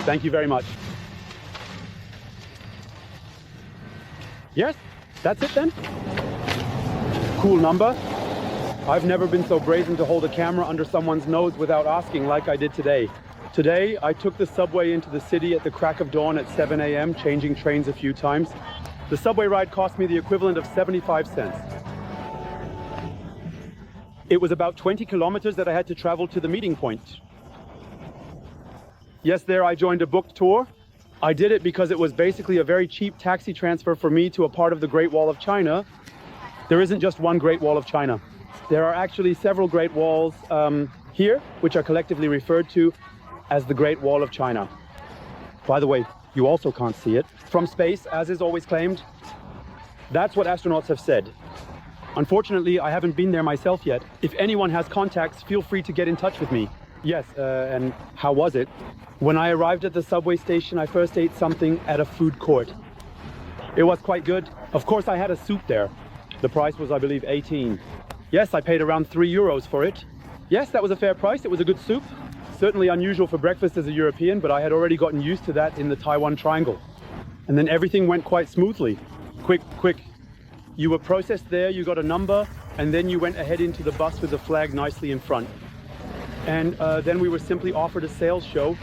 Thank you very much. Yes, that's it then. Cool number. I've never been so brazen to hold a camera under someone's nose without asking like I did today. Today, I took the subway into the city at the crack of dawn at 7 a.m., changing trains a few times. The subway ride cost me the equivalent of 75 cents. It was about 20 kilometers that I had to travel to the meeting point. Yes, there I joined a booked tour. I did it because it was basically a very cheap taxi transfer for me to a part of the Great Wall of China. There isn't just one Great Wall of China. There are actually several Great Walls here, which are collectively referred to as the Great Wall of China. By the way, you also can't see it from space, as is always claimed. That's what astronauts have said. Unfortunately, I haven't been there myself yet. If anyone has contacts, feel free to get in touch with me. Yes, and how was it? When I arrived at the subway station, I first ate something at a food court. It was quite good. Of course, I had a soup there. The price was, I believe, 18. Yes, I paid around 3 euros for it. Yes, that was a fair price. It was a good soup. Certainly unusual for breakfast as a European, but I had already gotten used to that in the Taiwan Triangle. And then everything went quite smoothly. Quick. You were processed there, you got a number, and then you went ahead into the bus with the flag nicely in front. And then we were simply offered a sales show.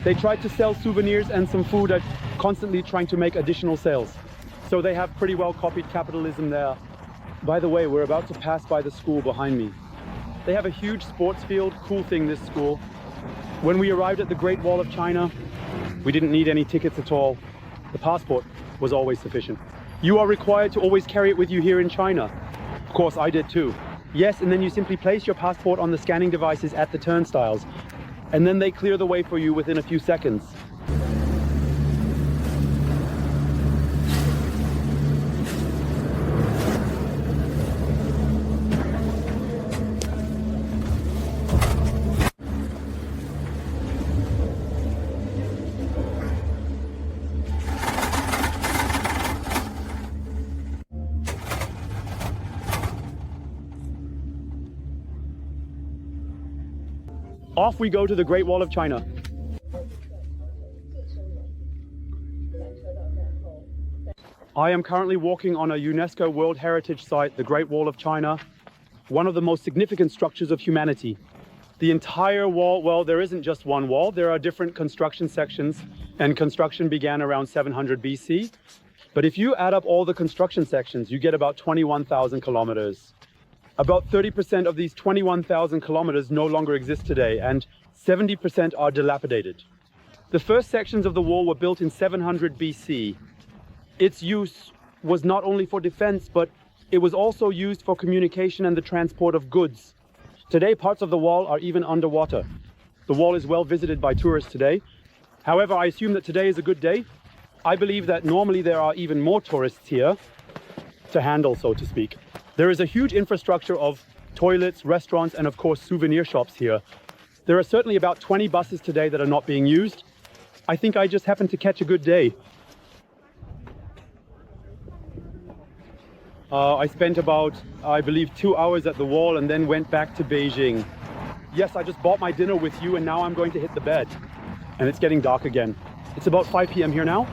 They tried to sell souvenirs and some food, constantly trying to make additional sales. So they have pretty well copied capitalism there. By the way, we're about to pass by the school behind me. They have a huge sports field, cool thing, this school. When we arrived at the Great Wall of China, we didn't need any tickets at all. The passport was always sufficient. You are required to always carry it with you here in China. Of course, I did too. Yes, and then you simply place your passport on the scanning devices at the turnstiles, and then they clear the way for you within a few seconds. Off we go to the Great Wall of China. I am currently walking on a UNESCO World Heritage Site, the Great Wall of China, one of the most significant structures of humanity. The entire wall, well, there isn't just one wall, there are different construction sections, and construction began around 700 BC. But if you add up all the construction sections, you get about 21,000 kilometers. About 30% of these 21,000 kilometers no longer exist today, and 70% are dilapidated. The first sections of the wall were built in 700 BC. Its use was not only for defense, but it was also used for communication and the transport of goods. Today, parts of the wall are even underwater. The wall is well visited by tourists today. However, I assume that today is a good day. I believe that normally there are even more tourists here to handle, so to speak. There is a huge infrastructure of toilets, restaurants, and of course souvenir shops here. There are certainly about 20 buses today that are not being used. I think I just happened to catch a good day. I spent about, I believe, 2 hours at the wall and then went back to Beijing. Yes, I just bought my dinner with you and now I'm going to hit the bed. And it's getting dark again. It's about 5 p.m. here now.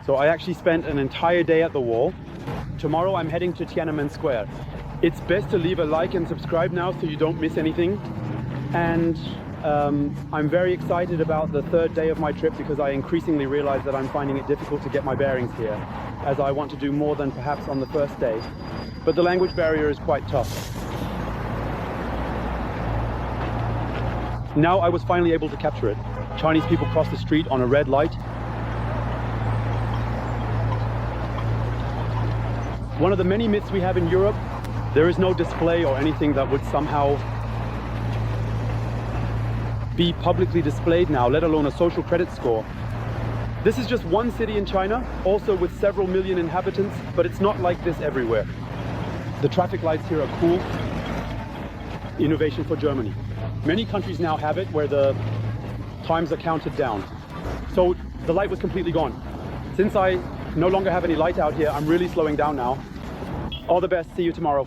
So I actually spent an entire day at the wall. Tomorrow I'm heading to Tiananmen Square. It's best to leave a like and subscribe now so you don't miss anything. And I'm very excited about the third day of my trip because I increasingly realize that I'm finding it difficult to get my bearings here, as I want to do more than perhaps on the first day. But the language barrier is quite tough. Now I was finally able to capture it. Chinese people cross the street on a red light. One of the many myths we have in Europe, there is no display or anything that would somehow be publicly displayed now, let alone a social credit score. This is just one city in China, also with several million inhabitants, but it's not like this everywhere. The traffic lights here are cool. Innovation for Germany. Many countries now have it where the times are counted down. So the light was completely gone. Since I no longer have any light out here, I'm really slowing down now. All the best, see you tomorrow.